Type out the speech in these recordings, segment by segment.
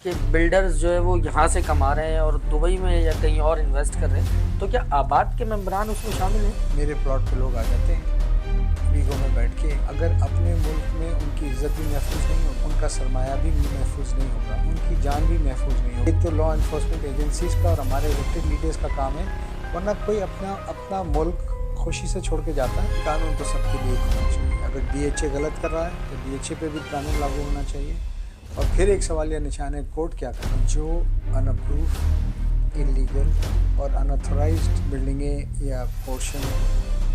کہ بلڈرز جو ہے وہ یہاں سے کما رہے ہیں اور دبئی میں یا کہیں اور انویسٹ کر رہے ہیں، تو کیا آباد کے ممبران اس میں شامل ہیں؟ میرے پلاٹ پہ لوگ آ جاتے ہیں ویگو میں بیٹھ کے. اگر اپنے ملک میں ان کی عزت بھی محفوظ نہیں ہو، ان کا سرمایہ بھی محفوظ نہیں ہوگا، ان کی جان بھی محفوظ نہیں ہوگی. ایک تو لا انفورسمنٹ ایجنسیز کا اور ہمارے الیکٹڈ لیڈرز کا کام ہے، ورنہ کوئی اپنا ملک خوشی سے چھوڑ کے جاتا ہے. قانون تو سب کے لیے ہونا چاہیے. اگر ڈی ایچ اے غلط کر رہا ہے تو ڈی ایچ اے پہ بھی قانون لاگو ہونا چاہیے. اور پھر ایک سوالیہ نشان ہے کورٹ کیا کرے. جو ان اپروف، انلیگل اور اناتھورائزڈ بلڈنگیں یا پورشن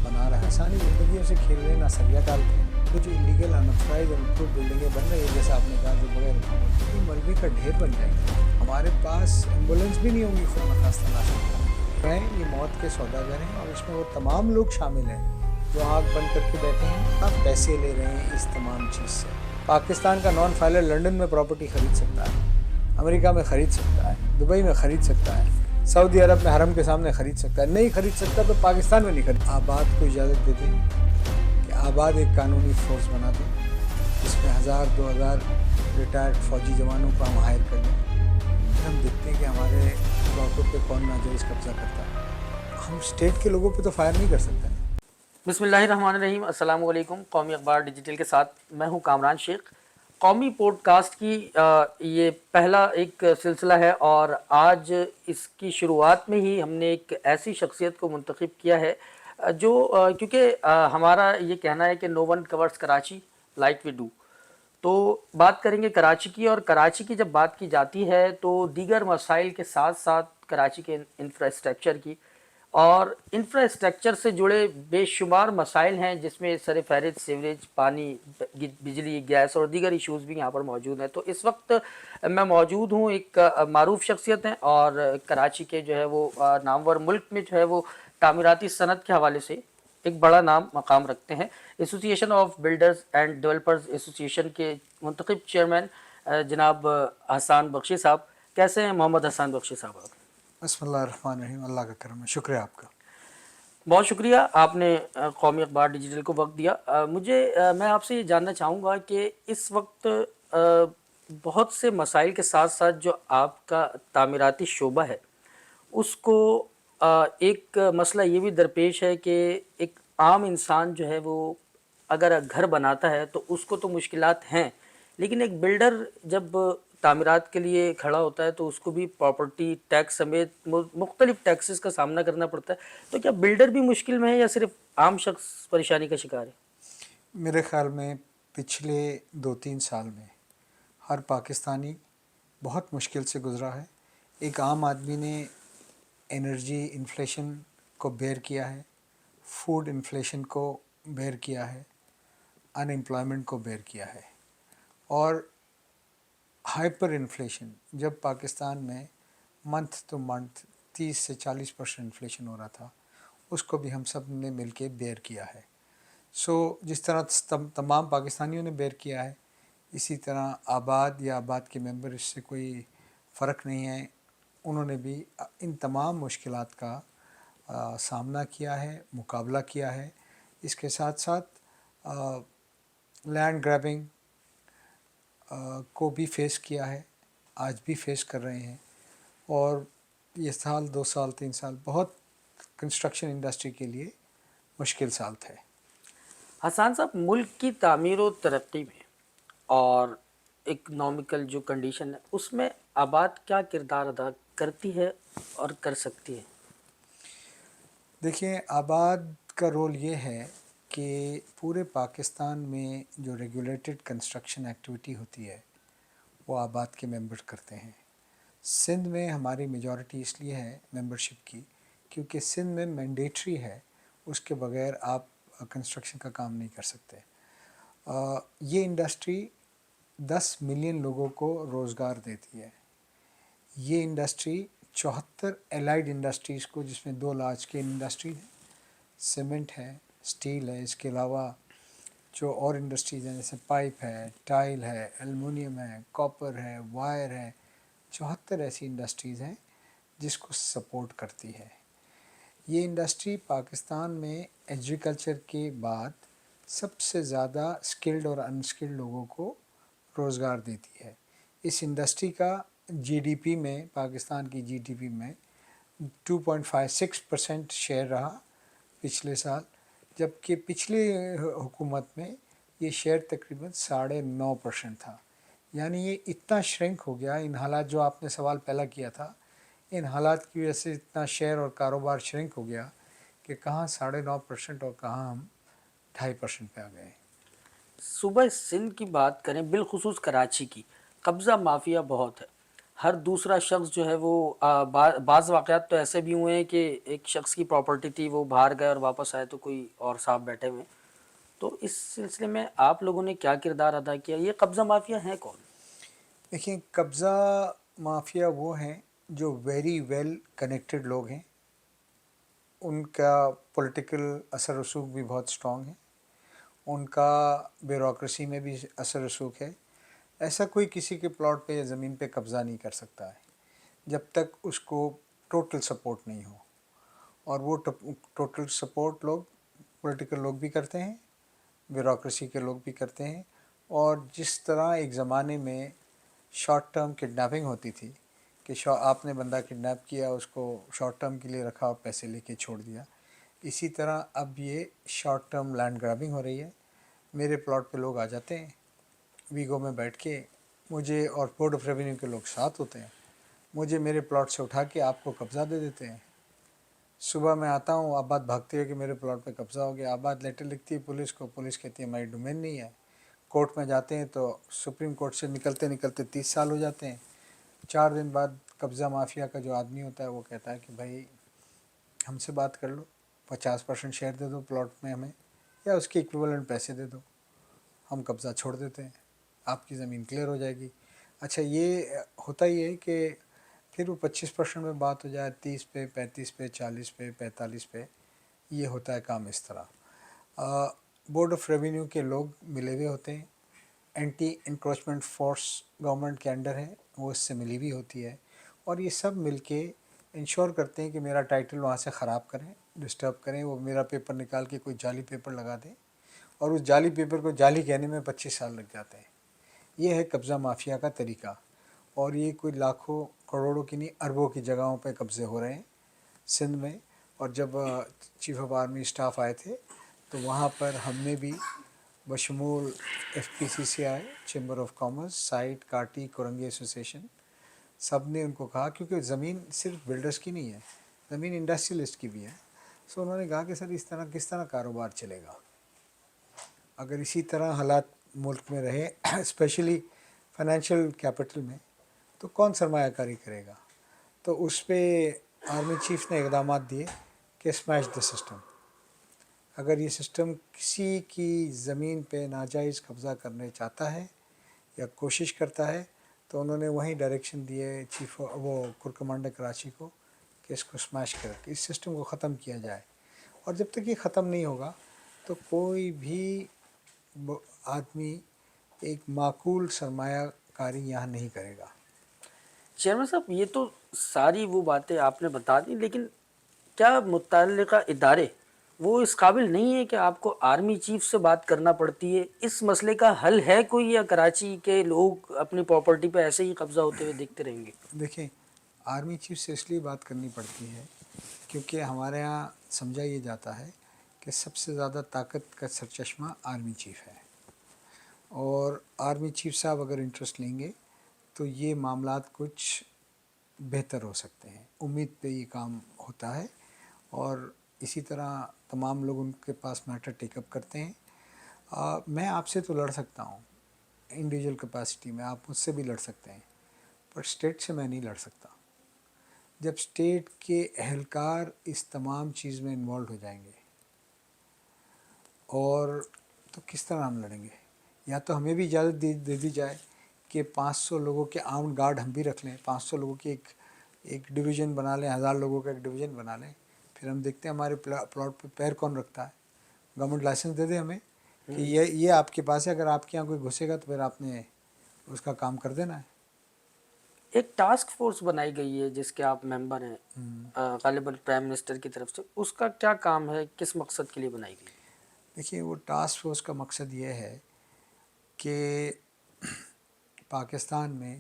بنا رہا ہے، انسانی زندگیوں سے کھیل رہے ہیں، ناسریہ ڈالتے ہیں. وہ جو انلیگل اناتھورائزڈ اور اپروف بلڈنگیں بن رہی ہیں، جیسا آپ نے کہا جو بغیر حکومت کی، ملبے کا ڈھیر بن جائیں گے. ہمارے پاس ایمبولینس بھی نہیں ہوں گی خود نخواستہ ناشکر ہیں. یہ موت کے سوداگر ہیں اور اس میں وہ تمام لوگ شامل ہیں جو آنکھ بند کر کے بیٹھے ہیں، آپ پیسے لے رہے ہیں اس تمام چیز سے. پاکستان کا نان فائلر لنڈن میں پراپرٹی خرید سکتا ہے، امریکہ میں خرید سکتا ہے، دبئی میں خرید سکتا ہے، سعودی عرب میں حرم کے سامنے خرید سکتا ہے. نہیں خرید سکتا تو پاکستان میں نہیں خرید. آباد کو اجازت دے دیں کہ آباد ایک قانونی فورس بنا دیں جس میں 1000-2000 ریٹائرڈ فوجی جوانوں کو ہم ہائر کر لیں. پھر ہم دیکھتے ہیں کہ ہمارے پلاٹوں پہ کون ناجائز قبضہ کرتا ہے. ہم اسٹیٹ کے لوگوں پہ تو فائر نہیں کر سکتے. بسم اللہ الرحمن الرحیم. السلام علیکم. قومی اخبار ڈیجیٹل کے ساتھ میں ہوں کامران شیخ. قومی پوڈ کاسٹ کی یہ پہلا ایک سلسلہ ہے اور آج اس کی شروعات میں ہی ہم نے ایک ایسی شخصیت کو منتخب کیا ہے جو کیونکہ ہمارا یہ کہنا ہے کہ no one course Karachi like we do, تو بات کریں گے کراچی کی. اور کراچی کی جب بات کی جاتی ہے تو دیگر مسائل کے ساتھ ساتھ کراچی کے انفراسٹرکچر کی، اور انفراسٹرکچر سے جڑے بے شمار مسائل ہیں جس میں سر فہرست سیوریج، پانی، بجلی، گیس اور دیگر ایشوز بھی یہاں پر موجود ہیں. تو اس وقت میں موجود ہوں، ایک معروف شخصیت ہیں اور کراچی کے جو ہے وہ نامور ملک میں جو ہے وہ تعمیراتی صنعت کے حوالے سے ایک بڑا نام مقام رکھتے ہیں. ایسوسی ایشن آف بلڈرز اینڈ ڈیولپرز ایسوسی ایشن کے منتخب چیئرمین جناب حسان بخشی صاحب. کیسے ہیں محمد حسان بخشی صاحب آپ؟ بسم اللہ الرحمن الرحیم. اللہ کا کرم ہے. شکریہ آپ کا. بہت شکریہ آپ نے قومی اخبار ڈیجیٹل کو وقت دیا. میں آپ سے یہ جاننا چاہوں گا کہ اس وقت بہت سے مسائل کے ساتھ ساتھ جو آپ کا تعمیراتی شعبہ ہے اس کو ایک مسئلہ یہ بھی درپیش ہے کہ ایک عام انسان جو ہے وہ اگر گھر بناتا ہے تو اس کو تو مشکلات ہیں، لیکن ایک بلڈر جب تعمیرات کے لیے کھڑا ہوتا ہے تو اس کو بھی پراپرٹی ٹیکس سمیت مختلف ٹیکسز کا سامنا کرنا پڑتا ہے. تو کیا بلڈر بھی مشکل میں ہے یا صرف عام شخص پریشانی کا شکار ہے؟ میرے خیال میں پچھلے 2-3 سال میں ہر پاکستانی بہت مشکل سے گزرا ہے. ایک عام آدمی نے انرجی انفلیشن کو بیئر کیا ہے، فوڈ انفلیشن کو بیئر کیا ہے، ان امپلائمنٹ کو بیئر کیا ہے، اور ہائپر انفلیشن جب پاکستان میں منتھ ٹو منتھ 30 سے 40% انفلیشن ہو رہا تھا، اس کو بھی ہم سب نے مل کے بیئر کیا ہے. جس طرح تمام پاکستانیوں نے بیئر کیا ہے، اسی طرح آباد یا آباد کے ممبر اس سے کوئی فرق نہیں ہے، انہوں نے بھی ان تمام مشکلات کا سامنا کیا ہے، مقابلہ کیا ہے. اس کے ساتھ ساتھ لینڈ گریبنگ کو بھی فیس کیا ہے، آج بھی فیس کر رہے ہیں. اور یہ سال 2 سال 3 سال بہت کنسٹرکشن انڈسٹری کے لیے مشکل سال تھے. حسان صاحب، ملک کی تعمیر و ترقی میں اور اکنامیکل جو کنڈیشن ہے اس میں آباد کیا کردار ادا کرتی ہے اور کر سکتی ہے؟ دیکھیں، آباد کا رول یہ ہے کہ پورے پاکستان میں جو ریگولیٹڈ کنسٹرکشن ایکٹیویٹی ہوتی ہے وہ آباد کے ممبر کرتے ہیں. سندھ میں ہماری میجورٹی اس لیے ہے ممبرشپ کی کیونکہ سندھ میں مینڈیٹری ہے، اس کے بغیر آپ کنسٹرکشن کا کام نہیں کر سکتے. یہ انڈسٹری 10 ملین لوگوں کو روزگار دیتی ہے. یہ انڈسٹری 74 الائڈ انڈسٹریز کو، جس میں 2 لارج اسکیل انڈسٹریز ہیں، سیمنٹ ہے، اسٹیل ہے، اس کے علاوہ جو اور انڈسٹریز ہیں جیسے پائپ ہے، ٹائل ہے، ایلومینیم ہے، کاپر ہے، وائر ہے، 74 ایسی انڈسٹریز ہیں جس کو سپورٹ کرتی ہے. یہ انڈسٹری پاکستان میں ایگریکلچر کے بعد سب سے زیادہ اسکلڈ اور انسکلڈ لوگوں کو روزگار دیتی ہے. اس انڈسٹری کا جی ڈی پی میں پاکستان کی جی ڈی پی میں 2.56% شیئر رہا پچھلے سال، جبکہ پچھلی حکومت میں یہ شیئر تقریباً 9.5% تھا. یعنی یہ اتنا شرنک ہو گیا. ان حالات جو آپ نے سوال پہلا کیا تھا، ان حالات کی وجہ سے اتنا شیئر اور کاروبار شرنک ہو گیا کہ کہاں 9.5% اور کہاں ہم 2.5% پہ آ گئے. صوبہ سندھ کی بات کریں، بالخصوص کراچی کی، قبضہ مافیا بہت ہے. ہر دوسرا شخص جو ہے وہ بعض واقعات تو ایسے بھی ہوئے ہیں کہ ایک شخص کی پراپرٹی تھی، وہ باہر گئے اور واپس آئے تو کوئی اور صاحب بیٹھے ہوئے. تو اس سلسلے میں آپ لوگوں نے کیا کردار ادا کیا؟ یہ قبضہ مافیا ہیں کون؟ دیکھیں، قبضہ مافیا وہ ہیں جو ویری ویل کنیکٹڈ لوگ ہیں. ان کا پولیٹیکل اثر رسوخ بھی بہت اسٹرانگ ہے، ان کا بیوروکریسی میں بھی اثر رسوخ ہے. ایسا کوئی کسی کے پلاٹ پہ یا زمین پہ قبضہ نہیں کر سکتا ہے جب تک اس کو ٹوٹل سپورٹ نہیں ہو. اور وہ ٹوٹل سپورٹ لوگ پولیٹیکل لوگ بھی کرتے ہیں، بیوروکریسی کے لوگ بھی کرتے ہیں. اور جس طرح ایک زمانے میں شارٹ ٹرم کڈنیپنگ ہوتی تھی کہ آپ نے بندہ کڈنیپ کیا، اس کو شارٹ ٹرم کے لیے رکھا اور پیسے لے کے چھوڑ دیا، اسی طرح اب یہ شارٹ ٹرم لینڈ گرابنگ ہو رہی ہے. میرے پلاٹ پہ لوگ آ جاتے ہیں ویگو میں بیٹھ کے، مجھے اور بورڈ آف ریونیو کے لوگ ساتھ ہوتے ہیں، مجھے میرے پلاٹ سے اٹھا کے آپ کو قبضہ دے دیتے ہیں. صبح میں آتا ہوں، آباد بھاگتی ہے کہ میرے پلاٹ پہ قبضہ ہو گیا. آباد لیٹر لکھتی ہے پولیس کو، پولیس کہتی ہے ہماری ڈومین نہیں ہے. کورٹ میں جاتے ہیں تو سپریم کورٹ سے نکلتے نکلتے 30 سال ہو جاتے ہیں. 4 دن بعد قبضہ مافیا کا جو آدمی ہوتا ہے وہ کہتا ہے کہ بھائی ہم سے بات کر لو، 50% شیئر دے دو پلاٹ میں ہمیں، یا اس کے ایکویولنٹ پیسے دے دو، ہم قبضہ چھوڑ دیتے ہیں، آپ کی زمین کلیئر ہو جائے گی. اچھا، یہ ہوتا ہی ہے کہ پھر وہ 25% میں بات ہو جائے، 30 پہ، 35 پہ، 40 پہ، 45 پہ. یہ ہوتا ہے کام اس طرح. بورڈ آف ریونیو کے لوگ ملے ہوئے ہوتے ہیں، اینٹی انکروچمنٹ فورس گورنمنٹ کے انڈر ہے، وہ اس سے ملی ہوئی ہوتی ہے. اور یہ سب مل کے انشور کرتے ہیں کہ میرا ٹائٹل وہاں سے خراب کریں، ڈسٹرب کریں، وہ میرا پیپر نکال کے کوئی جعلی پیپر لگا دیں، اور اس جعلی پیپر کو جعلی کہنے میں 25 سال لگ جاتے ہیں. یہ ہے قبضہ مافیا کا طریقہ. اور یہ کوئی لاکھوں کروڑوں کی نہیں، اربوں کی جگہوں پہ قبضے ہو رہے ہیں سندھ میں. اور جب چیف آف آرمی اسٹاف آئے تھے تو وہاں پر ہم نے بھی بشمول F P C C I, chamber of commerce, SITE, KATI, Korangi association, سب نے ان کو کہا، کیونکہ زمین صرف بلڈرز کی نہیں ہے، زمین انڈسٹریلسٹ کی بھی ہے. سو انہوں نے کہا کہ سر اس طرح کس طرح کاروبار چلے گا اگر اسی طرح حالات ملک میں رہے، اسپیشلی فائنینشیل کیپٹل میں، تو کون سرمایہ کاری کرے گا. تو اس پہ آرمی چیف نے اقدامات دیے کہ اسمیش دا سسٹم. اگر یہ سسٹم کسی کی زمین پہ ناجائز قبضہ کرنے چاہتا ہے یا کوشش کرتا ہے تو انہوں نے وہیں ڈائریکشن دیے چیف وہ کور کمانڈر کراچی کو کہ اس کو اسمیش کر کے اس سسٹم کو ختم کیا جائے. اور جب تک یہ ختم نہیں ہوگا تو کوئی بھی آدمی ایک معقول سرمایہ کاری یہاں نہیں کرے گا. چیئرمین صاحب، یہ تو ساری وہ باتیں آپ نے بتا دیں، لیکن کیا متعلقہ ادارے وہ اس قابل نہیں ہے کہ آپ کو آرمی چیف سے بات کرنا پڑتی ہے؟ اس مسئلے کا حل ہے کوئی، یا کراچی کے لوگ اپنی پراپرٹی پہ ایسے ہی قبضہ ہوتے ہوئے دیکھتے رہیں گے؟ دیکھیں، آرمی چیف سے اس لیے بات کرنی پڑتی ہے کیونکہ ہمارے ہاں سمجھا یہ جاتا ہے کہ سب سے زیادہ طاقت کا سرچشمہ آرمی چیف ہے. اور آرمی چیف صاحب اگر انٹرسٹ لیں گے تو یہ معاملات کچھ بہتر ہو سکتے ہیں. امید پہ یہ کام ہوتا ہے اور اسی طرح تمام لوگ ان کے پاس میٹر ٹیک اپ کرتے ہیں. میں آپ سے تو لڑ سکتا ہوں انڈیویجول کیپیسٹی میں، آپ مجھ سے بھی لڑ سکتے ہیں، پر اسٹیٹ سے میں نہیں لڑ سکتا. جب اسٹیٹ کے اہلکار اس تمام چیز میں انوالوڈ ہو جائیں گے اور تو کس طرح ہم لڑیں گے؟ یا تو ہمیں بھی اجازت دے دی جائے کہ 500 لوگوں کے آرمڈ گارڈ ہم بھی رکھ لیں، 500 لوگوں کی ایک ڈویژن بنا لیں، 1000 لوگوں کا ایک ڈویژن بنا لیں. پھر ہم دیکھتے ہیں ہمارے پلاٹ پہ پیر کون رکھتا ہے. گورنمنٹ لائسنس دے دے ہمیں کہ یہ آپ کے پاس ہے، اگر آپ کے یہاں کوئی گھسے گا تو پھر آپ نے اس کا کام کر دینا ہے. ایک ٹاسک فورس بنائی گئی ہے جس کے آپ ممبر ہیں، غالباً پرائم منسٹر کی طرف سے، اس کا کیا کام ہے، کس مقصد کے لیے بنائی گئی؟ دیکھیے، وہ ٹاسک فورس کا مقصد یہ ہے کہ پاکستان میں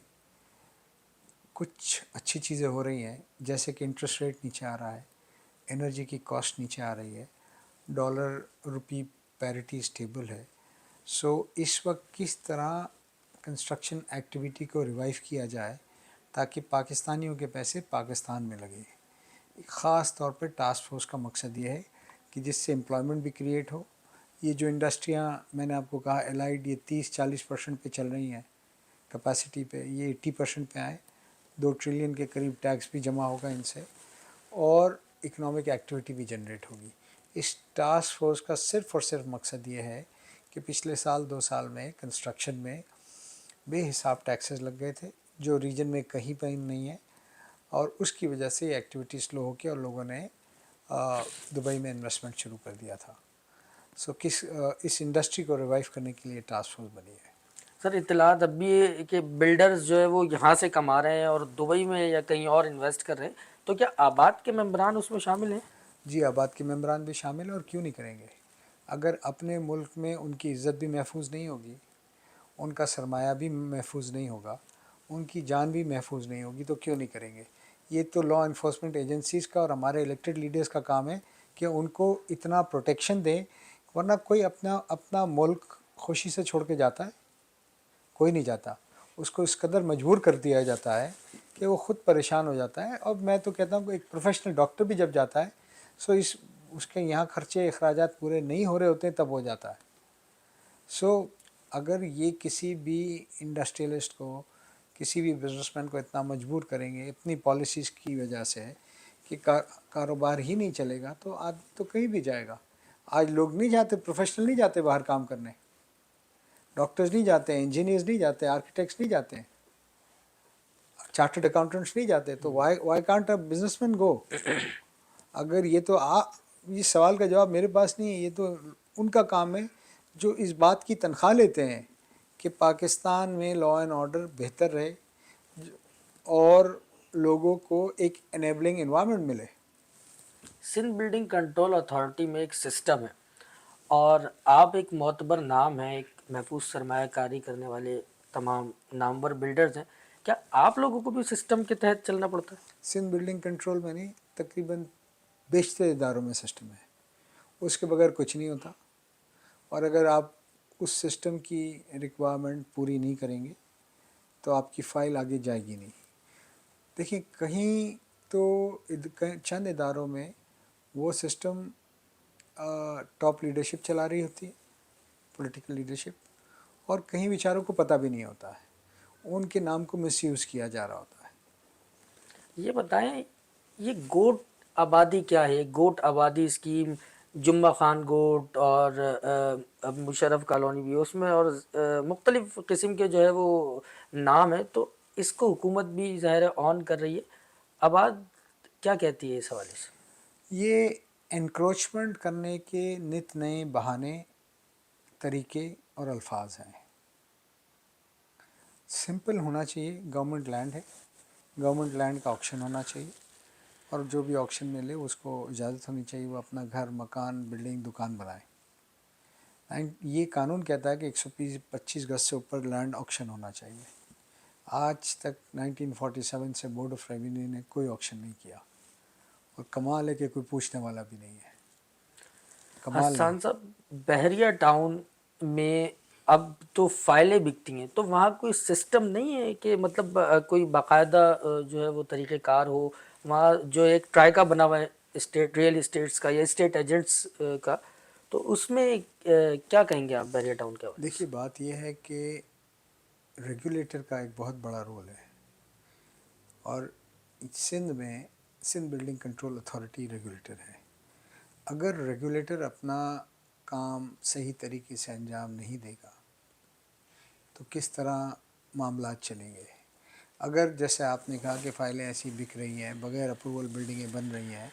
کچھ اچھی چیزیں ہو رہی ہیں، جیسے کہ انٹرسٹ ریٹ نیچے آ رہا ہے، انرجی کی کاسٹ نیچے آ رہی ہے، ڈالر روپی پیرٹی اسٹیبل ہے. سو اس وقت کس طرح کنسٹرکشن ایکٹیویٹی کو ریوائیو کیا جائے تاکہ پاکستانیوں کے پیسے پاکستان میں لگے. خاص طور پہ ٹاسک فورس کا مقصد یہ ہے کہ جس سے امپلائمنٹ بھی کریٹ ہو. یہ جو انڈسٹریاں میں نے آپ کو کہا الائڈ، یہ 30-40% پہ چل رہی ہیں کیپیسٹی پہ، یہ 80% پہ آئے. 2 ٹریلین کے قریب ٹیکس بھی جمع ہوگا ان سے، اور اکنامک ایکٹیویٹی بھی جنریٹ ہوگی. اس ٹاسک فورس کا صرف اور صرف مقصد یہ ہے کہ پچھلے سال 2 سال میں کنسٹرکشن میں بے حساب ٹیکسز لگ گئے تھے جو ریجن میں کہیں پہ نہیں ہے، اور اس کی وجہ سے یہ ایکٹیویٹی سلو ہو کے اور لوگوں نے دبئی میں انویسٹمنٹ شروع کر دیا تھا. سو اس انڈسٹری کو ریوائیو کرنے کے لیے ٹاسک فورس بنی ہے. سر اطلاعات اب بھی ہے کہ بلڈرز جو ہے وہ یہاں سے کما رہے ہیں اور دبئی میں یا کہیں اور انویسٹ کر رہے ہیں، تو کیا آباد کے ممبران اس میں شامل ہیں؟ جی، آباد کے ممبران بھی شامل ہیں، اور کیوں نہیں کریں گے. اگر اپنے ملک میں ان کی عزت بھی محفوظ نہیں ہوگی، ان کا سرمایہ بھی محفوظ نہیں ہوگا، ان کی جان بھی محفوظ نہیں ہوگی، تو کیوں نہیں کریں گے. یہ تو لا انفورسمنٹ ایجنسیز کا اور ہمارے الیکٹڈ لیڈرز کا کام ہے کہ ان کو اتنا پروٹیکشن دیں، ورنہ کوئی اپنا ملک خوشی سے چھوڑ کے جاتا ہے؟ کوئی نہیں جاتا. اس کو اس قدر مجبور کر دیا جاتا ہے کہ وہ خود پریشان ہو جاتا ہے. اور میں تو کہتا ہوں کہ ایک پروفیشنل ڈاکٹر بھی جب جاتا ہے سو اس کے یہاں خرچے اخراجات پورے نہیں ہو رہے ہوتے تب ہو جاتا ہے. سو اگر یہ کسی بھی انڈسٹریلسٹ کو، کسی بھی بزنس مین کو اتنا مجبور کریں گے اپنی پالیسیز کی وجہ سے کہ کاروبار ہی نہیں چلے گا، تو آدمی تو کہیں بھی جائے گا. آج لوگ نہیں جاتے، پروفیشنل نہیں جاتے باہر کام کرنے، ڈاکٹرز نہیں جاتے، انجینئرز نہیں جاتے، آرکیٹیکٹس نہیں جاتے، چارٹرڈ اکاؤنٹنٹس نہیں جاتے. تو why can't a businessman go? اگر یہ تو یہ سوال کا جواب میرے پاس نہیں ہے، یہ تو ان کا کام ہے جو اس بات کی تنخواہ لیتے ہیں کہ پاکستان میں لا اینڈ آرڈر بہتر رہے اور لوگوں کو ایک انیبلنگ انوائرمنٹ ملے. سندھ بلڈنگ کنٹرول اتھارٹی میں ایک سسٹم ہے، اور آپ ایک معتبر نام ہیں، ایک محفوظ سرمایہ کاری کرنے والے تمام نامور بلڈرز ہیں. کیا آپ لوگوں کو بھی سسٹم کے تحت چلنا پڑتا ہے؟ سندھ بلڈنگ کنٹرول میں نہیں، تقریباً بیشتر اداروں میں سسٹم ہے. اس کے بغیر کچھ نہیں ہوتا، اور اگر آپ اس سسٹم کی ریکوائرمنٹ پوری نہیں کریں گے تو آپ کی فائل آگے جائے گی نہیں. دیکھیں، کہیں تو چند اداروں میں وہ سسٹم ٹاپ لیڈرشپ چلا رہی ہوتی ہے، پولیٹیکل لیڈرشپ، اور کہیں بیچاروں کو پتہ بھی نہیں ہوتا ہے، ان کے نام کو مس یوز کیا جا رہا ہوتا ہے. یہ بتائیں، یہ گوٹ آبادی کیا ہے؟ گوٹ آبادی اسکیم، جمعہ خان گوٹ اور اب مشرف کالونی بھی اس میں، اور مختلف قسم کے جو ہے وہ نام ہے، تو اس کو حکومت بھی ظاہر آن کر رہی ہے. آباد کیا کہتی ہے اس حوالے سے؟ یہ انکروچمنٹ کرنے کے نت نئے بہانے، طریقے اور الفاظ ہیں. سمپل ہونا چاہیے. گورنمنٹ لینڈ ہے، گورنمنٹ لینڈ کا آکشن ہونا چاہیے، اور جو بھی آکشن میں لے اس کو اجازت ہونی چاہیے وہ اپنا گھر، مکان، بلڈنگ، دکان بنائے. یہ قانون کہتا ہے کہ 125 گز سے اوپر لینڈ آکشن ہونا چاہیے. آج تک 1947 سے بورڈ آف ریونیو نے کوئی آکشن نہیں کیا، اور کمال ہے کہ کوئی پوچھنے والا بھی نہیں ہے. کمال نہیں. حسان صاحب، بحریہ ٹاؤن میں اب تو فائلیں بکتی ہیں، تو وہاں کوئی سسٹم نہیں ہے کہ مطلب کوئی باقاعدہ جو ہے وہ طریقہ کار ہو؟ وہاں جو ایک ٹرائکا بنا ہوا ہے اسٹیٹ ریئل اسٹیٹس کا یا اسٹیٹ ایجنٹس کا، تو اس میں کیا کہیں گے آپ بحریہ ٹاؤن کے حوالے سے؟ دیکھیے، بات یہ ہے کہ ریگولیٹر کا ایک بہت بڑا رول ہے، اور سندھ میں Sindh building control authority regulator ہے. اگر ریگولیٹر اپنا کام صحیح طریقے سے انجام نہیں دے گا تو کس طرح معاملات چلیں گے؟ اگر جیسے آپ نے کہا کہ فائلیں ایسی بک رہی ہیں، بغیر اپروول بلڈنگیں بن رہی ہیں،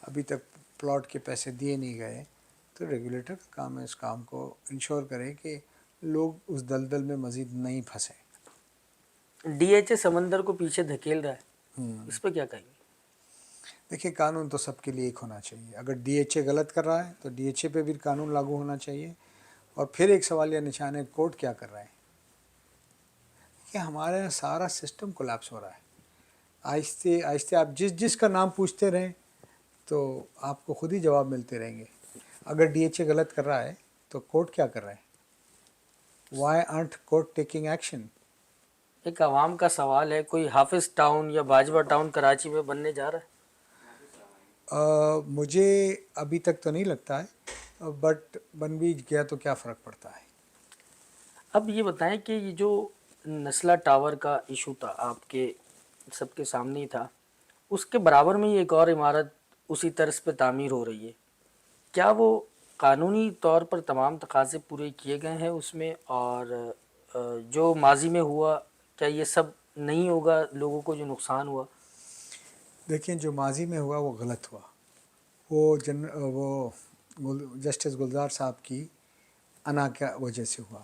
ابھی تک پلاٹ کے پیسے دیے نہیں گئے، تو ریگولیٹر کا کام ہے اس کام کو انشور کرے کہ لوگ اس دلدل میں مزید نہیں پھنسیں. ڈی ایچ اے سمندر کو پیچھے دھکیل رہا ہے، اس پہ کیا کہیں گے؟ دیکھیں، قانون تو سب کے لیے ایک ہونا چاہیے. اگر ڈی ایچ اے غلط کر رہا ہے تو ڈی ایچ اے پہ بھی قانون لاگو ہونا چاہیے. اور پھر ایک سوالیہ نشان ہے، کورٹ کیا کر رہے ہیں؟ کہ ہمارے یہاں سارا سسٹم کولیپس ہو رہا ہے. آہستہ آہستہ آپ جس کا نام پوچھتے رہیں تو آپ کو خود ہی جواب ملتے رہیں گے. اگر ڈی ایچ اے غلط کر رہا ہے تو کورٹ کیا کر رہے ہیں؟ Why aren't court taking action? ایک عوام کا سوال ہے، کوئی حافظ ٹاؤن یا باجوہ ٹاؤن کراچی میں بننے جا رہا ہے؟ مجھے ابھی تک تو نہیں لگتا ہے، بٹ بن بھی گیا تو کیا فرق پڑتا ہے. اب یہ بتائیں کہ یہ جو نسلہ ٹاور کا ایشو تھا آپ کے سب کے سامنے ہی تھا، اس کے برابر میں یہ ایک اور عمارت اسی طرز پہ تعمیر ہو رہی ہے، کیا وہ قانونی طور پر تمام تقاضے پورے کیے گئے ہیں اس میں؟ اور جو ماضی میں ہوا کیا یہ سب نہیں ہوگا لوگوں کو جو نقصان ہوا؟ دیکھیں، جو ماضی میں ہوا وہ غلط ہوا. وہ جسٹس گلزار صاحب کی انا کی وجہ سے ہوا.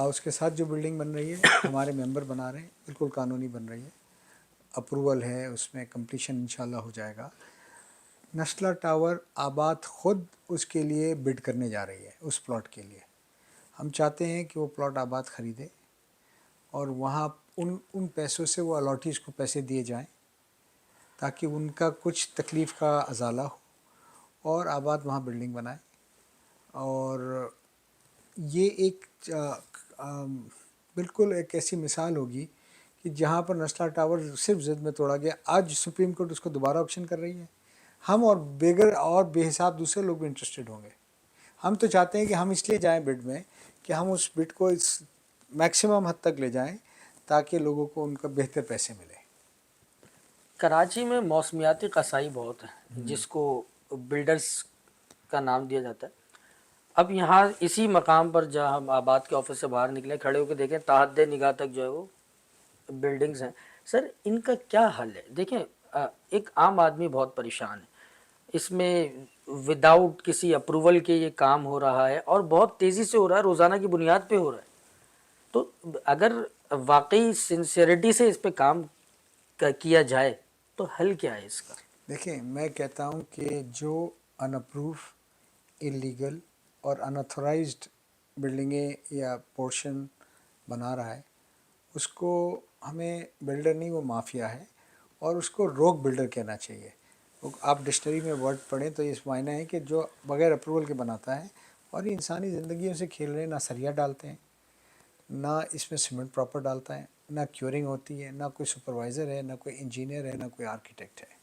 اس کے ساتھ جو بلڈنگ بن رہی ہے ہمارے ممبر بنا رہے ہیں، بالکل قانونی بن رہی ہے، اپروول ہے، اس میں کمپلیشن انشاءاللہ ہو جائے گا. نسلہ ٹاور آباد خود اس کے لیے بڈ کرنے جا رہی ہے، اس پلاٹ کے لیے. ہم چاہتے ہیں کہ وہ پلاٹ آباد خریدے اور وہاں ان پیسوں سے وہ الاٹیز کو پیسے دیے جائیں تاکہ ان کا کچھ تکلیف کا ازالہ ہو اور آباد وہاں بلڈنگ بنائے. اور یہ ایک بالکل ایک ایسی مثال ہوگی کہ جہاں پر نسلہ ٹاور صرف ضد میں توڑا گیا، آج سپریم کورٹ اس کو دوبارہ آپشن کر رہی ہے. ہم اور بیگر اور بے حساب دوسرے لوگ بھی انٹرسٹڈ ہوں گے. ہم تو چاہتے ہیں کہ ہم اس لیے جائیں بڈ میں کہ ہم اس بڈ کو اس میکسیمم حد تک لے جائیں تاکہ لوگوں کو ان کا بہتر پیسے ملے. کراچی میں موسمیاتی قصائی بہت ہیں جس کو بلڈرز کا نام دیا جاتا ہے. اب یہاں اسی مقام پر جہاں ہم آباد کے آفس سے باہر نکلے کھڑے ہو کے دیکھیں تحت نگاہ تک جو ہے وہ بلڈنگز ہیں. سر ان کا کیا حل ہے؟ دیکھیں ایک عام آدمی بہت پریشان ہے، اس میں وداؤٹ کسی اپروول کے یہ کام ہو رہا ہے اور بہت تیزی سے ہو رہا ہے، روزانہ کی بنیاد پہ ہو رہا ہے. تو اگر واقعی سنسیئرٹی سے اس پہ کام کیا جائے تو حل کیا ہے اس کا؟ دیکھیں، میں کہتا ہوں کہ جو ان اپروف، انلیگل اور اناتھورائزڈ بلڈنگیں یا پورشن بنا رہا ہے اس کو ہمیں بلڈر نہیں، وہ مافیا ہے، اور اس کو روگ بلڈر کہنا چاہیے. آپ ڈکشنری میں ورڈ پڑھیں تو اس معنی ہے کہ جو بغیر اپروول کے بناتا ہے، اور یہ انسانی زندگیوں سے کھیل رہے ہیں. نہ سریا ڈالتے ہیں، نہ اس میں سیمنٹ پراپر ڈالتا ہے، نہ کیورنگ ہوتی ہے، نہ کوئی سپروائزر ہے، نہ کوئی انجینئر ہے، نہ کوئی آرکیٹیکٹ ہے.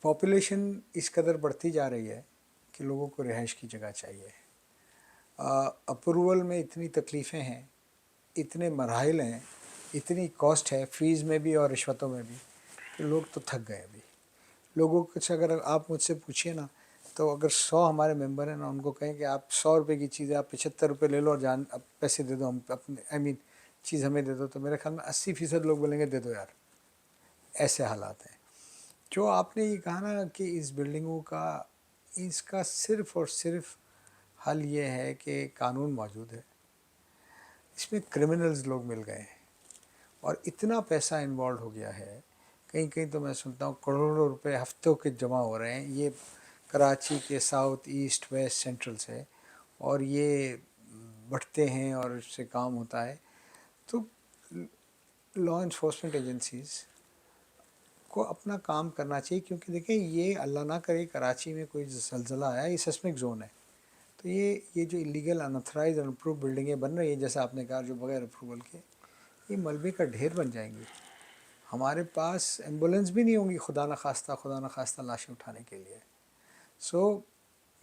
پاپولیشن اس قدر بڑھتی جا رہی ہے کہ لوگوں کو رہائش کی جگہ چاہیے. اپروول میں اتنی تکلیفیں ہیں، اتنے مراحل ہیں، اتنی کاسٹ ہے، فیس میں بھی اور رشوتوں میں بھی، کہ لوگ تو تھک گئے. ابھی لوگوں کو اگر آپ مجھ سے پوچھیے نا، تو اگر 100 ہمارے ممبر ہیں نا، ان کو کہیں کہ آپ 100 روپے کی چیز ہے، آپ 75 روپے لے لو اور پیسے دے دو، ہم اپنے چیز ہمیں دے دو، تو میرے خیال میں 80% لوگ بولیں گے دے دو یار. ایسے حالات ہیں. جو آپ نے یہ کہا نا کہ اس بلڈنگوں کا، اس کا صرف اور صرف حل یہ ہے کہ قانون موجود ہے. اس میں کرمنلز لوگ مل گئے ہیں اور اتنا پیسہ انوالو ہو گیا ہے، کہیں تو میں سنتا ہوں کروڑوں روپے ہفتوں کے جمع ہو رہے ہیں. یہ کراچی کے ساؤتھ ایسٹ ویسٹ سینٹرل سے، اور یہ بڑھتے ہیں اور اس سے کام ہوتا ہے. تو لا انفورسمنٹ ایجنسیز کو اپنا کام کرنا چاہیے، کیونکہ دیکھیں یہ اللہ نہ کرے کراچی میں کوئی زلزلہ آیا، یہ سسمک زون ہے، تو یہ جو انلیگل اناتھرائز اور اپروو بلڈنگیں بن رہی ہیں، جیسے آپ نے کہا جو بغیر اپروول کے، یہ ملبے کا ڈھیر بن جائیں گی. ہمارے پاس ایمبولینس بھی نہیں ہوں گی خدا نخواستہ لاشیں اٹھانے کے لیے.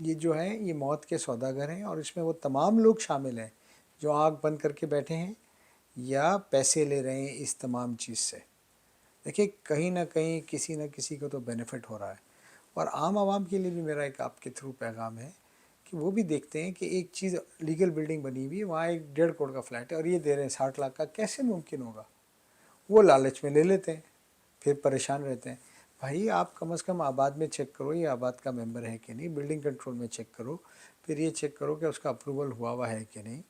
یہ جو ہیں یہ موت کے سوداگر ہیں، اور اس میں وہ تمام لوگ شامل ہیں جو آنکھ بند کر کے بیٹھے ہیں یا پیسے لے رہے ہیں اس تمام چیز سے. دیکھیں کہیں نہ کہیں کسی نہ کسی کو تو بینیفٹ ہو رہا ہے. اور عام عوام کے لیے بھی میرا ایک آپ کے تھرو پیغام ہے کہ وہ بھی دیکھتے ہیں کہ ایک چیز لیگل بلڈنگ بنی ہوئی ہے، وہاں ایک 1.5 کروڑ کا فلیٹ ہے اور یہ دے رہے ہیں 60 لاکھ کا، کیسے ممکن ہوگا؟ وہ لالچ میں لے لیتے ہیں، پھر پریشان رہتے ہیں. بھائی آپ کم از کم آباد میں چیک کرو یہ آباد کا ممبر ہے کہ نہیں، بلڈنگ کنٹرول میں چیک کرو، پھر یہ چیک کرو کہ اس کا اپروول ہوا ہے کہ نہیں.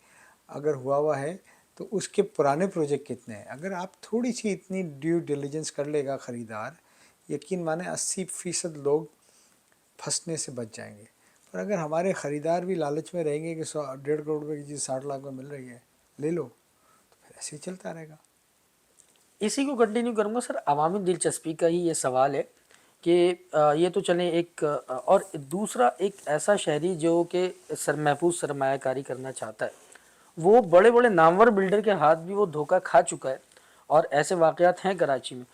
اگر ہوا ہے تو اس کے پرانے پروجیکٹ کتنے ہیں. اگر آپ تھوڑی سی اتنی ڈیو ڈیلیجنس کر لے گا خریدار، یقین مانیں 80% لوگ پھنسنے سے بچ جائیں گے. پر اگر ہمارے خریدار بھی لالچ میں رہیں گے کہ 1.5 کروڑ روپے کی چیز 60 لاکھ میں مل رہی ہے، لے لو، تو پھر ایسے ہی چلتا رہے گا. اسی کو کنٹینیو کروں گا سر. عوامی دلچسپی کا ہی یہ سوال ہے کہ یہ تو چلیں ایک اور دوسرا ایک ایسا شہری جو کہ محفوظ سرمایہ کاری کرنا چاہتا ہے، وہ بڑے بڑے نامور بلڈر کے ہاتھ بھی وہ دھوکہ کھا چکا ہے اور ایسے واقعات ہیں کراچی میں.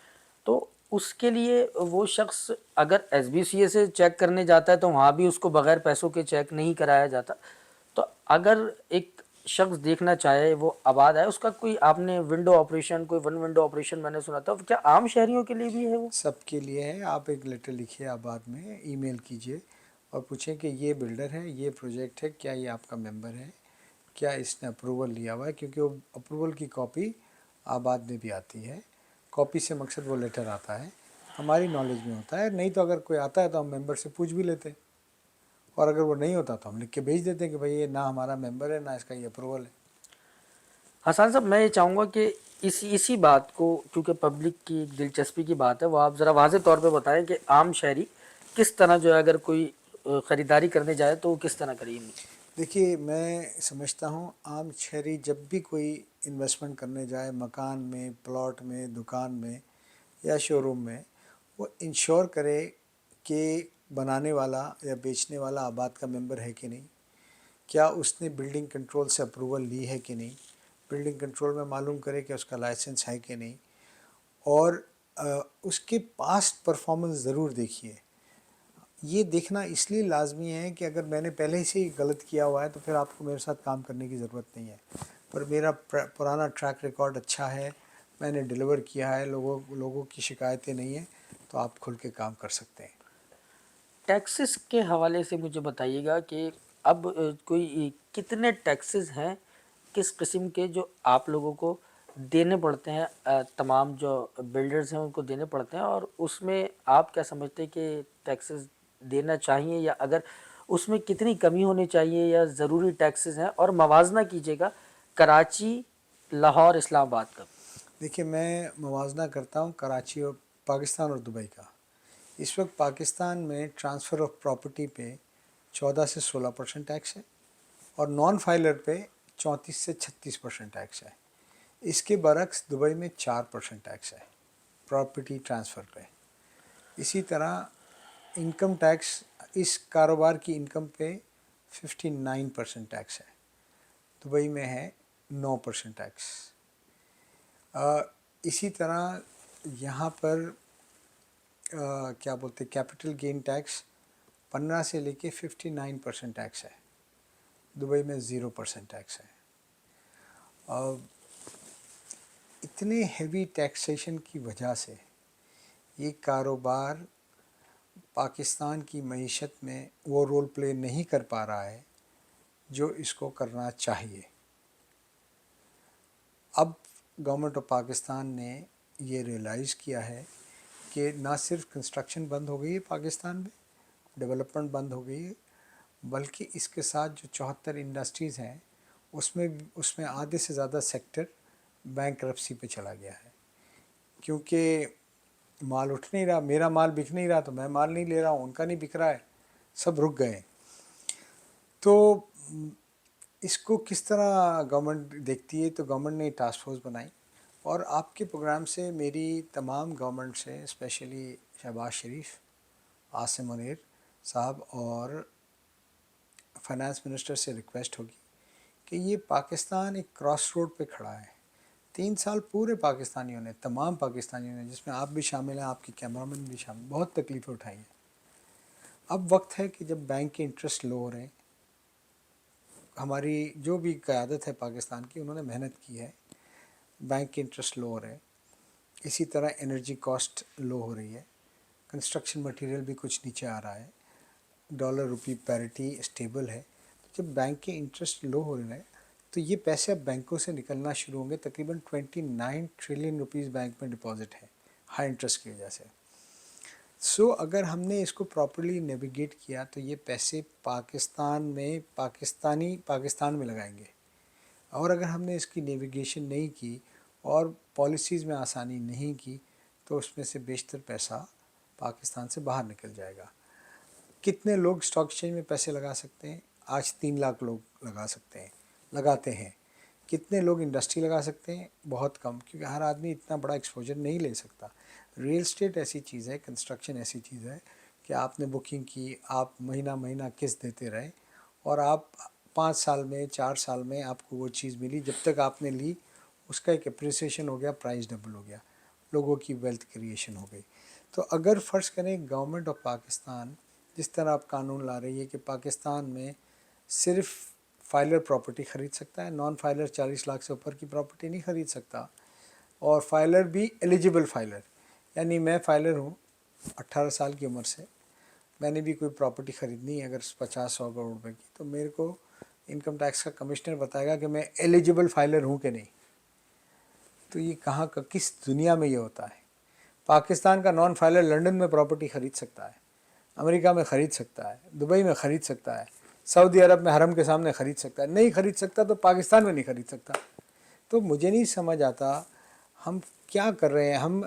تو اس کے لیے وہ شخص اگر ایس بی سی اے سے چیک کرنے جاتا ہے تو وہاں بھی اس کو بغیر پیسوں کے چیک نہیں کرایا جاتا. تو اگر ایک شخص دیکھنا چاہے وہ آباد ہے، اس کا کوئی آپ نے ونڈو آپریشن، کوئی ون ونڈو آپریشن میں نے سنا تھا، کیا عام شہریوں کے لیے بھی ہے وہ؟ سب کے لیے ہے. آپ ایک لیٹر لکھیے آباد میں، ای میل کیجئے اور پوچھیں کہ یہ بلڈر ہے، یہ پروجیکٹ ہے، کیا یہ آپ کا ممبر ہے، کیا اس نے اپروول لیا ہوا ہے، کیونکہ وہ اپروول کی کاپی آباد میں بھی آتی ہے. کاپی سے مقصد وہ لیٹر آتا ہے، ہماری نالج میں ہوتا ہے. نہیں تو اگر کوئی آتا ہے تو ہم ممبر سے پوچھ بھی لیتے ہیں، اور اگر وہ نہیں ہوتا تو ہم لکھ کے بھیج دیتے ہیں کہ بھئی یہ نہ ہمارا ممبر ہے، نہ اس کا یہ اپروول ہے. حسان صاحب، میں یہ چاہوں گا کہ اسی بات کو، کیونکہ پبلک کی دلچسپی کی بات ہے، وہ آپ ذرا واضح طور پہ بتائیں کہ عام شہری کس طرح جو ہے اگر کوئی خریداری کرنے جائے تو وہ کس طرح کریں گے؟ دیکھیے، میں سمجھتا ہوں عام شہری جب بھی کوئی انویسٹمنٹ کرنے جائے، مکان میں، پلاٹ میں، دکان میں یا شو روم میں، وہ انشور کرے کہ بنانے والا یا بیچنے والا آباد کا ممبر ہے کہ نہیں، کیا اس نے بلڈنگ کنٹرول سے اپروول لی ہے کہ نہیں، بلڈنگ کنٹرول میں معلوم کرے کہ اس کا لائسنس ہے کہ نہیں، اور اس کے پاسٹ پرفارمنس ضرور دیکھیے. یہ دیکھنا اس لیے لازمی ہے کہ اگر میں نے پہلے سے ہی غلط کیا ہوا ہے تو پھر آپ کو میرے ساتھ کام کرنے کی ضرورت نہیں ہے. پر میرا پرانا ٹریک ریکارڈ اچھا ہے، میں نے ڈیلیور کیا ہے، لوگوں کی شکایتیں نہیں ہیں، تو آپ کھل کے کام کر سکتے ہیں. ٹیکسز کے حوالے سے مجھے بتائیے گا کہ اب کوئی کتنے ٹیکسز ہیں کس قسم کے جو آپ لوگوں کو دینے پڑتے ہیں، تمام جو بلڈرز ہیں ان کو دینے پڑتے ہیں، اور اس میں آپ کیا سمجھتے ہیں کہ ٹیکسز دینا چاہیے، یا اگر اس میں کتنی کمی ہونی چاہیے یا ضروری ٹیکسز ہیں؟ اور موازنہ کیجیے گا کراچی، لاہور، اسلام آباد کا. دیکھیے، میں موازنہ کرتا ہوں کراچی اور پاکستان اور دبئی کا. اس وقت پاکستان میں ٹرانسفر آف پراپرٹی پہ 14 سے 16% ٹیکس ہے، اور نان فائلر پہ 34 سے 36% ٹیکس ہے. اس کے برعکس دبئی میں 4% ٹیکس ہے پراپرٹی ٹرانسفر پہ. اسی طرح انکم ٹیکس، اس کاروبار کی انکم پہ 59% ٹیکس ہے، دبئی میں ہے 9% ٹیکس. اسی طرح یہاں پر کیا بولتے کیپٹل گین ٹیکس 15 سے لے کے 59% ٹیکس ہے، دبئی میں 0% ٹیکس ہے. اتنے ہیوی ٹیکسیشن کی وجہ سے یہ کاروبار پاکستان کی معیشت میں وہ رول پلے نہیں کر پا رہا ہے جو اس کو کرنا چاہیے. اب گورنمنٹ آف پاکستان نے یہ ریئلائز کیا ہے کہ نہ صرف کنسٹرکشن بند ہو گئی ہے پاکستان میں، ڈیولپمنٹ بند ہو گئی ہے، بلکہ اس کے ساتھ جو 74 انڈسٹریز ہیں اس میں آدھے سے زیادہ سیکٹر بینک کرپسی پہ چلا گیا ہے. کیونکہ مال اٹھ نہیں رہا، میرا مال بک نہیں رہا تو میں مال نہیں لے رہا ہوں، ان کا نہیں بک رہا ہے، سب رک گئے. تو اس کو کس طرح گورنمنٹ دیکھتی ہے؟ تو گورنمنٹ نے ٹاسک فورس بنائی، اور آپ کے پروگرام سے میری تمام گورنمنٹ سے، اسپیشلی شہباز شریف، عاصم منیر صاحب اور فائنانس منسٹر سے ریکویسٹ ہوگی کہ یہ پاکستان ایک کراس روڈ پہ کھڑا ہے. 3 سال پورے پاکستانیوں نے، تمام پاکستانیوں نے، جس میں آپ بھی شامل ہیں، آپ کے کیمرامین بھی شامل، بہت تکلیفیں اٹھائی ہیں. اب وقت ہے کہ جب بینک کے انٹرسٹ لو ہو رہے ہیں، ہماری جو بھی قیادت ہے پاکستان کی، انہوں نے محنت کی ہے، بینک کے انٹرسٹ لو ہو رہے ہیں. اسی طرح انرجی کاسٹ لو ہو رہی ہے، کنسٹرکشن مٹیریل بھی کچھ نیچے آ رہا ہے، ڈالر روپی پیرٹی اسٹیبل ہے. جب بینک کے انٹرسٹ لو ہو رہے ہیں تو یہ پیسے اب بینکوں سے نکلنا شروع ہوں گے. تقریباً 29 ٹریلین روپیز بینک میں ڈپازٹ ہے ہائی انٹرسٹ کی وجہ سے. اگر ہم نے اس کو پراپرلی نیویگیٹ کیا تو یہ پیسے پاکستان میں پاکستان میں لگائیں گے. اور اگر ہم نے اس کی نیویگیشن نہیں کی اور پالیسیز میں آسانی نہیں کی تو اس میں سے بیشتر پیسہ پاکستان سے باہر نکل جائے گا. کتنے لوگ اسٹاک ایکسچینج میں پیسے لگا سکتے ہیں؟ آج 3 لاکھ لوگ لگا سکتے ہیں، لگاتے ہیں. کتنے لوگ انڈسٹری لگا سکتے ہیں؟ بہت کم، کیونکہ ہر آدمی اتنا بڑا ایکسپوجر نہیں لے سکتا۔ ریل اسٹیٹ ایسی چیز ہے، کنسٹرکشن ایسی چیز ہے کہ آپ نے بکنگ کی، آپ مہینہ مہینہ قسط دیتے رہے، اور آپ 5 سال میں 4 سال میں آپ کو وہ چیز ملی، جب تک آپ نے لی اس کا ایک اپریسیشن ہو گیا، پرائز ڈبل ہو گیا، لوگوں کی ویلتھ کریشن ہو گئی۔ تو اگر فرض کریں گورنمنٹ آف پاکستان جس طرح آپ قانون لا رہی ہے کہ پاکستان میں صرف فائلر پراپرٹی خرید سکتا ہے، نان فائلر 40 لاکھ سے اوپر کی پراپرٹی نہیں خرید سکتا، اور فائلر بھی ایلیجیبل فائلر، یعنی میں فائلر ہوں 18 سال کی عمر سے، میں نے بھی کوئی پراپرٹی خریدنی ہے اگر 50-100 کروڑ روپے کی، تو میرے کو انکم ٹیکس کا کمشنر بتائے گا کہ میں ایلیجیبل فائلر ہوں کہ نہیں۔ تو یہ کہاں کا، کس دنیا میں یہ ہوتا ہے؟ پاکستان کا نان فائلر لنڈن میں پراپرٹی خرید سکتا ہے، امریکہ میں خرید سکتا ہے، دبئی میں خرید سکتا ہے، سعودی عرب میں حرم کے سامنے خرید سکتا ہے، نہیں خرید سکتا تو پاکستان میں نہیں خرید سکتا۔ تو مجھے نہیں سمجھ آتا ہم کیا کر رہے ہیں۔ ہم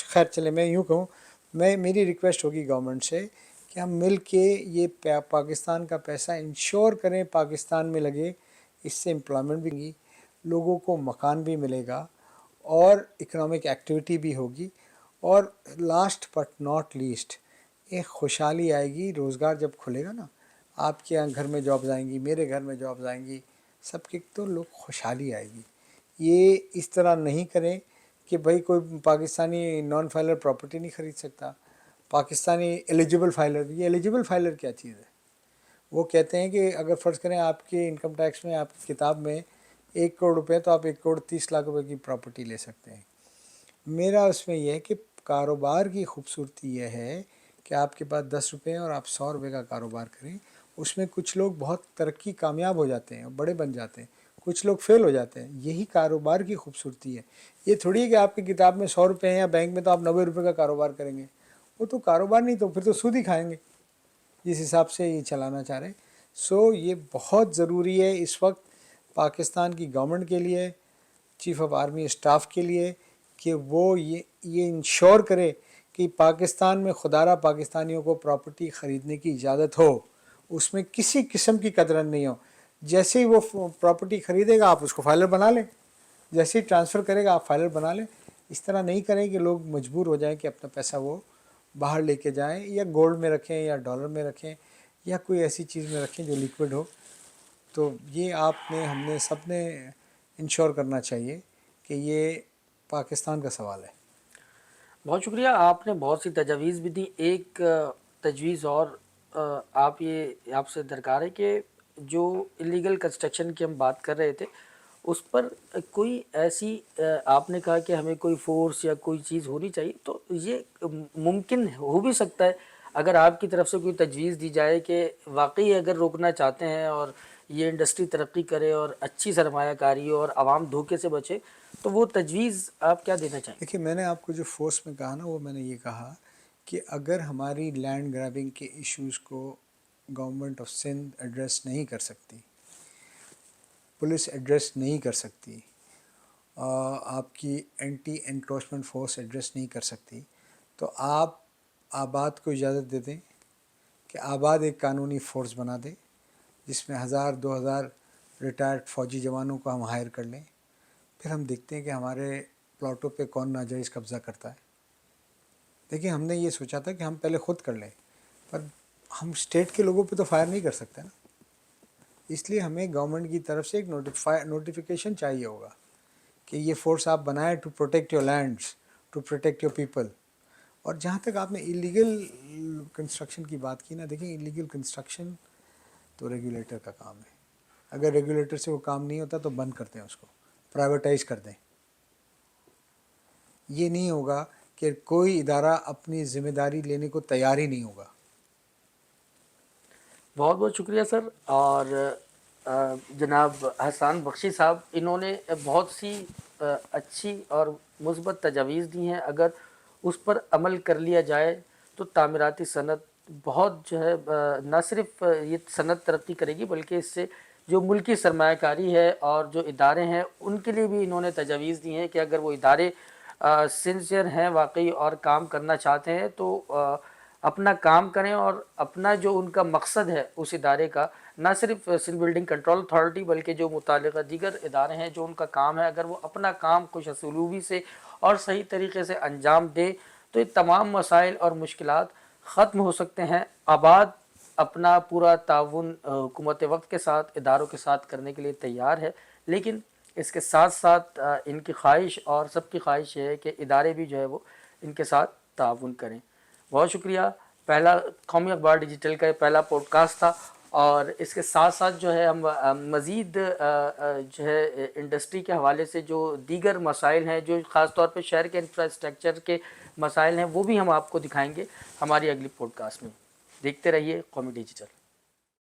خیر چلے، میں یوں کہوں، میری ریکویسٹ ہوگی گورنمنٹ سے کہ ہم مل کے یہ پاکستان کا پیسہ انشور کریں، پاکستان میں لگے، اس سے امپلائمنٹ بھی ہوگی، لوگوں کو مکان بھی ملے گا، اور اکنامک ایکٹیویٹی بھی ہوگی، اور لاسٹ بٹ ناٹ لیسٹ ایک خوشحالی آئے گی۔ روزگار جب کھلے گا نا، آپ کے یہاں گھر میں جابز آئیں گی، میرے گھر میں جابز آئیں گی، سب کی تو لوگ خوشحالی آئے گی۔ یہ اس طرح نہیں کریں کہ بھائی کوئی پاکستانی نان فائلر پراپرٹی نہیں خرید سکتا، پاکستانی ایلیجیبل فائلر۔ یہ ایلیجیبل فائلر کیا چیز ہے؟ وہ کہتے ہیں کہ اگر فرض کریں آپ کے انکم ٹیکس میں، آپ کی کتاب میں 1 کروڑ روپے، تو آپ 1,30,00,000 روپے کی پراپرٹی لے سکتے ہیں۔ میرا اس میں یہ ہے کہ کاروبار کی خوبصورتی یہ ہے کہ آپ کے پاس 10 روپے ہیں اور آپ 100 روپے کا کاروبار کریں، اس میں کچھ لوگ بہت ترقی کامیاب ہو جاتے ہیں، بڑے بن جاتے ہیں، کچھ لوگ فیل ہو جاتے ہیں۔ یہی کاروبار کی خوبصورتی ہے۔ یہ تھوڑی ہے کہ آپ کی کتاب میں 100 روپے ہیں یا بینک میں تو آپ 90 روپے کا کاروبار کریں گے، وہ تو کاروبار نہیں، تو پھر تو سود ہی کھائیں گے جس حساب سے یہ چلانا چاہ رہے ہیں۔ سو یہ بہت ضروری ہے اس وقت پاکستان کی گورنمنٹ کے لیے، چیف آف آرمی اسٹاف کے لیے، کہ وہ یہ انشور کرے کہ پاکستان میں خدارہ پاکستانیوں کو پراپرٹی خریدنے کی اجازت ہو، اس میں کسی قسم کی قدرن نہیں ہو۔ جیسے ہی وہ پراپرٹی خریدے گا آپ اس کو فائلر بنا لیں، جیسے ہی ٹرانسفر کرے گا آپ فائلر بنا لیں۔ اس طرح نہیں کریں کہ لوگ مجبور ہو جائیں کہ اپنا پیسہ وہ باہر لے کے جائیں، یا گولڈ میں رکھیں یا ڈالر میں رکھیں یا کوئی ایسی چیز میں رکھیں جو لیکوڈ ہو۔ تو یہ آپ نے، ہم نے، سب نے انشور کرنا چاہیے کہ یہ پاکستان کا سوال ہے۔ بہت شکریہ، آپ نے بہت سی تجاویز بھی دی۔ ایک تجویز اور آپ سے درکار ہے کہ جو الیگل کنسٹرکشن کی ہم بات کر رہے تھے، اس پر کوئی ایسی آپ نے کہا کہ ہمیں کوئی فورس یا کوئی چیز ہونی چاہیے، تو یہ ممکن ہو بھی سکتا ہے اگر آپ کی طرف سے کوئی تجویز دی جائے کہ واقعی اگر روکنا چاہتے ہیں اور یہ انڈسٹری ترقی کرے اور اچھی سرمایہ کاری اور عوام دھوکے سے بچے، تو وہ تجویز آپ کیا دینا چاہیں گے؟ دیکھیے، میں نے آپ کو جو فورس میں کہا نا، وہ میں نے یہ کہا کہ اگر ہماری لینڈ گریبنگ کے ایشوز کو گورنمنٹ آف سندھ ایڈریس نہیں کر سکتی، پولیس ایڈریس نہیں کر سکتی، آپ کی اینٹی انکروچمنٹ فورس ایڈریس نہیں کر سکتی، تو آپ آباد کو اجازت دے دیں کہ آباد ایک قانونی فورس بنا دے، جس میں 1000-2000 ریٹائرڈ فوجی جوانوں کو ہم ہائر کر لیں، پھر ہم دیکھتے ہیں کہ ہمارے پلاٹوں پہ کون ناجائز قبضہ کرتا ہے۔ دیکھیں، ہم نے یہ سوچا تھا کہ ہم پہلے خود کر لیں، پر ہم اسٹیٹ کے لوگوں پہ تو فائر نہیں کر سکتے نا، اس لیے ہمیں گورنمنٹ کی طرف سے ایک نوٹیفیکیشن چاہیے ہوگا کہ یہ فورس آپ بنائیں to protect your lands, to protect your people. اور جہاں تک آپ نے ایلیگل کنسٹرکشن کی بات کی نا، دیکھیں ایلیگل کنسٹرکشن تو ریگولیٹر کا کام ہے، اگر ریگولیٹر سے وہ کام نہیں ہوتا تو بند کر دیں، اس کو پرائیویٹائز کر دیں۔ یہ نہیں ہوگا کہ کوئی ادارہ اپنی ذمہ داری لینے کو تیار ہی نہیں ہوگا۔ بہت بہت شکریہ سر۔ اور جناب حسان بخشی صاحب، انہوں نے بہت سی اچھی اور مثبت تجاویز دی ہیں۔ اگر اس پر عمل کر لیا جائے تو تعمیراتی صنعت بہت جو ہے نہ صرف یہ صنعت ترقی کرے گی، بلکہ اس سے جو ملکی سرمایہ کاری ہے اور جو ادارے ہیں ان کے لیے بھی انہوں نے تجاویز دی ہیں کہ اگر وہ ادارے سنسیئر ہیں واقعی اور کام کرنا چاہتے ہیں تو اپنا کام کریں اور اپنا جو ان کا مقصد ہے اس ادارے کا، نہ صرف سندھ بلڈنگ کنٹرول اتھارٹی بلکہ جو متعلقہ دیگر ادارے ہیں جو ان کا کام ہے، اگر وہ اپنا کام خوش اسلوبی سے اور صحیح طریقے سے انجام دے تو یہ تمام مسائل اور مشکلات ختم ہو سکتے ہیں۔ آباد اپنا پورا تعاون حکومت وقت کے ساتھ، اداروں کے ساتھ کرنے کے لیے تیار ہے، لیکن اس کے ساتھ ساتھ ان کی خواہش اور سب کی خواہش یہ ہے کہ ادارے بھی جو ہے وہ ان کے ساتھ تعاون کریں۔ بہت شکریہ۔ پہلا قومی اخبار ڈیجیٹل کا یہ پہلا پوڈ کاسٹ تھا، اور اس کے ساتھ ساتھ جو ہے ہم مزید جو ہے انڈسٹری کے حوالے سے جو دیگر مسائل ہیں، جو خاص طور پہ شہر کے انفراسٹرکچر کے مسائل ہیں، وہ بھی ہم آپ کو دکھائیں گے ہماری اگلی پوڈ کاسٹ میں۔ دیکھتے رہیے قومی ڈیجیٹل۔